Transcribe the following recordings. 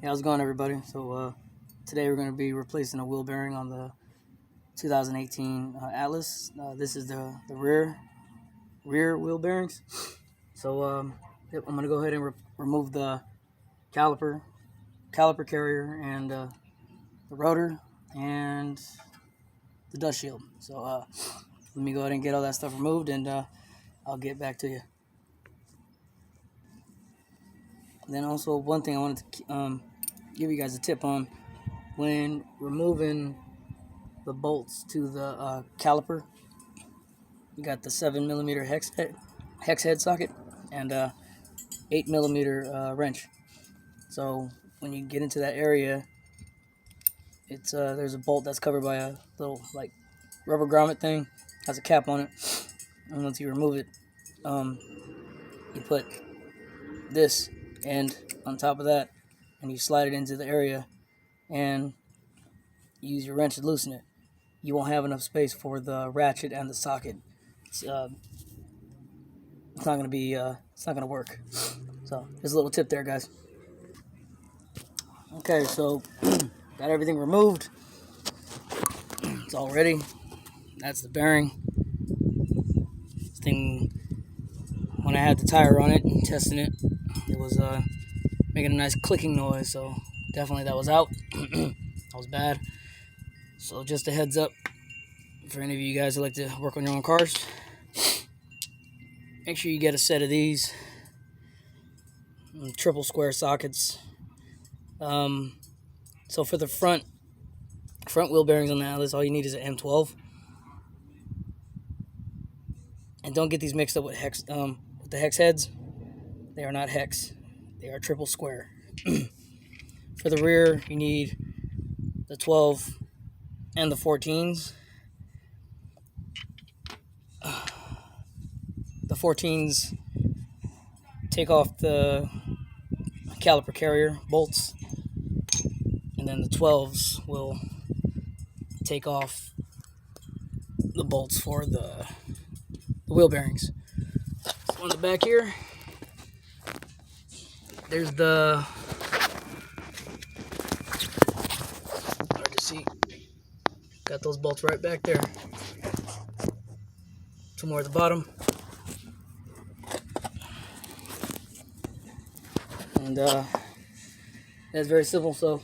Hey, how's it going, everybody? So today we're going to be replacing a wheel bearing on the 2018 Atlas. This is the rear wheel bearings. So yep, I'm going to go ahead and remove the caliper carrier, and the rotor and the dust shield. So let me go ahead and get all that stuff removed, and I'll get back to you. And then also, one thing I wanted to give you guys a tip on: when removing the bolts to the caliper, you got the 7mm hex head socket and 8mm wrench. So when you get into that area, it's there's a bolt that's covered by a little like rubber grommet thing, has a cap on it, and once you remove it, you put this end on top of that, and you slide it into the area, and use your wrench to loosen it. You won't have enough space for the ratchet and the socket. It's not gonna work. So just a little tip there, guys. Okay, so got everything removed. It's all ready. That's the bearing. This thing, when I had the tire on it and testing it, it was making a nice clicking noise. So definitely that was out. That was bad. So just a heads up for any of you guys who like to work on your own cars. Make sure you get a set of these triple square sockets. So for the front wheel bearings on the Atlas, all you need is an M12. And don't get these mixed up with the hex heads. They are not hex. They are triple square. For the rear, you need the 12 and the 14s. The 14s take off the caliper carrier bolts, and then the 12s will take off the bolts for the wheel bearings. So on the back here, there's the, hard to see, got those bolts right back there. Two more at the bottom. And that's very simple. So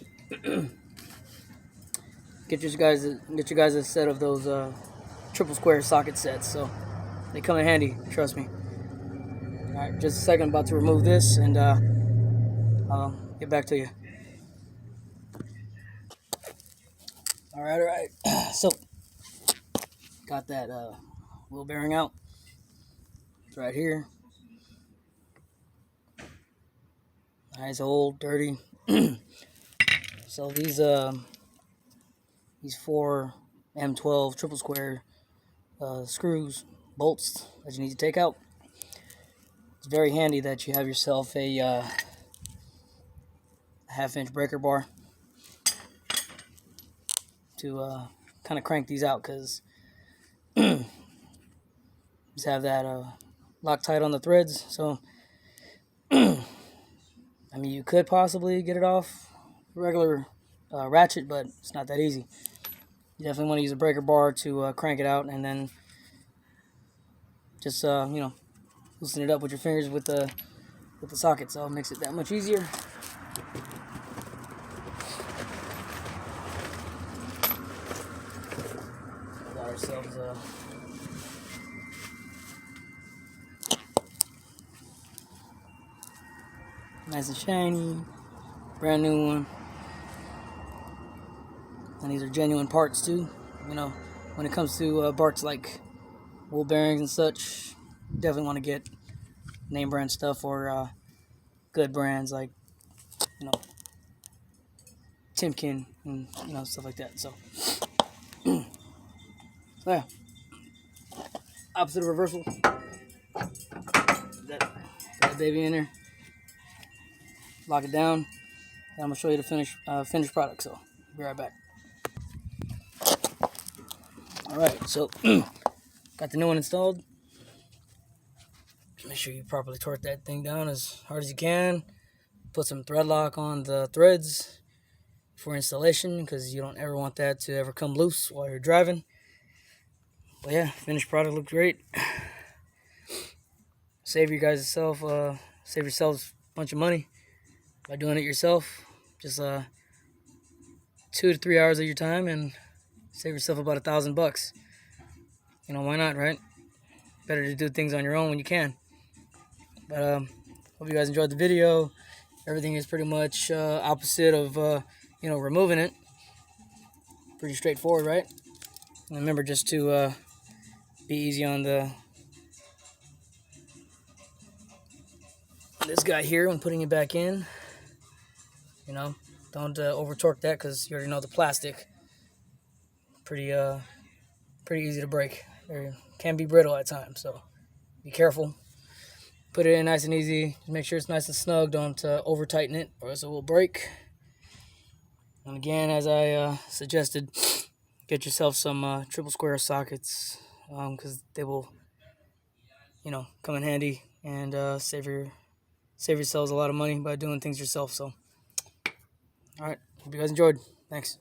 get you guys a set of those triple square socket sets. So they come in handy, trust me. All right, just a second. I'm about to remove this, and I'll get back to you. All right. So got that wheel bearing out. It's right here. Nice, old, dirty. So these 4 M12 triple square screws, bolts that you need to take out. It's very handy that you have yourself a half-inch breaker bar to kind of crank these out, because just have that Loctite on the threads. So I mean, you could possibly get it off regular ratchet, but it's not that easy. You definitely want to use a breaker bar to crank it out, and then just loosen it up with your fingers with the socket, so it makes it that much easier. Got ourselves nice and shiny, brand new one. And these are genuine parts too. You know, when it comes to parts like wheel bearings and such, you definitely want to get name brand stuff, or good brands like, Timken and stuff like that. So yeah, opposite of reversal. That baby in there. Lock it down, and I'm gonna show you the finished product. So be right back. All right, so got the new one installed. Make sure you properly torque that thing down as hard as you can. Put some thread lock on the threads for installation, because you don't ever want that to ever come loose while you're driving. But yeah, finished product looked great. Save yourselves a bunch of money by doing it yourself. Just 2 to 3 hours of your time, and save yourself about $1,000. You know, why not, right? Better to do things on your own when you can. But hope you guys enjoyed the video. Everything is pretty much opposite of removing it. Pretty straightforward, right? And remember just to be easy on this guy here when putting it back in. You know, don't over torque that, because you already know the plastic. Pretty easy to break. It can be brittle at times, so be careful. Put it in nice and easy. Make sure it's nice and snug. Don't over tighten it, or else it will break. And again, as I suggested, get yourself some triple square sockets, because they will, come in handy, and save yourselves a lot of money by doing things yourself. So, all right, hope you guys enjoyed. Thanks.